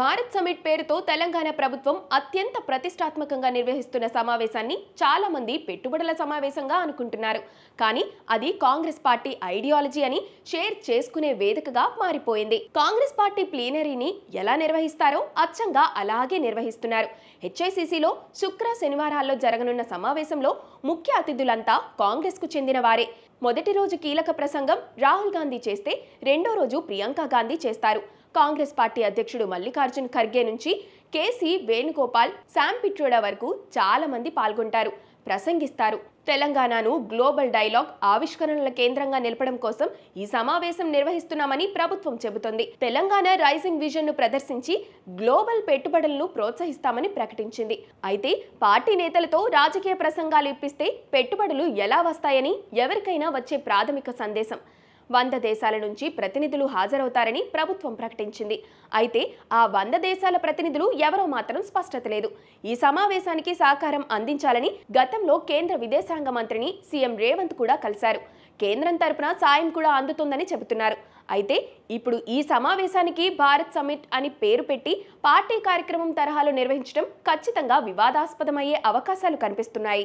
Bharat summit పేరుతో తెలంగాణ ప్రభుత్వం అత్యంత ప్రతిష్టాత్మకంగా నిర్వహిస్తున్న సమావేశాన్ని చాలా మంది పెట్టుబడుల సమావేశంగా అనుకుంటున్నారు. కానీ అది కాంగ్రెస్ పార్టీ ఐడియాలజీ అని షేర్ చేసుకునే వేదికగా మారిపోయింది. కాంగ్రెస్ పార్టీ ప్లీనరీని ఎలా నిర్వహిస్తారో అచ్చంగా అలాగే నిర్వహిస్తున్నారు. హెచ్ఐసిసిలో శుక్ర శనివారాల్లో జరగనున్న సమావేశంలో ముఖ్య అతిథులంతా కాంగ్రెస్ కు చెందిన వారే. మొదటి రోజు కీలక ప్రసంగం రాహుల్ గాంధీ చేస్తే రెండో రోజు ప్రియాంక గాంధీ చేస్తారు. కాంగ్రెస్ పార్టీ అధ్యక్షుడు మల్లికార్జున్ ఖర్గే నుంచి కేసీ వేణుగోపాల్, శామ్ పిట్రోడా వరకు చాలా మంది పాల్గొంటారు, ప్రసంగిస్తారు. తెలంగాణను గ్లోబల్ డైలాగ్ ఆవిష్కరణల కేంద్రంగా నిలపడం కోసం ఈ సమావేశం నిర్వహిస్తున్నామని ప్రభుత్వం చెబుతోంది. తెలంగాణ రైజింగ్ విజన్ ను ప్రదర్శించి గ్లోబల్ పెట్టుబడులను ప్రోత్సహిస్తామని ప్రకటించింది. అయితే పార్టీ నేతలతో రాజకీయ ప్రసంగాలు ఇప్పిస్తే పెట్టుబడులు ఎలా వస్తాయని ఎవరికైనా వచ్చే ప్రాథమిక సందేశం. 100 దేశాల నుంచి ప్రతినిధులు హాజరవుతారని ప్రభుత్వం ప్రకటించింది. అయితే ఆ 100 దేశాల ప్రతినిధులు ఎవరో మాత్రం స్పష్టత లేదు. ఈ సమావేశానికి సహకారం అందించాలని గతంలో కేంద్ర విదేశాంగ మంత్రిని సీఎం రేవంత్ కూడా కలిశారు. కేంద్రం తరపున సాయం కూడా అందుతుందని చెబుతున్నారు. అయితే ఇప్పుడు ఈ సమావేశానికి భారత్ సమిట్ అని పేరు పెట్టి పార్టీ కార్యక్రమం తరహాలో నిర్వహించడం ఖచ్చితంగా వివాదాస్పదమయ్యే అవకాశాలు కనిపిస్తున్నాయి.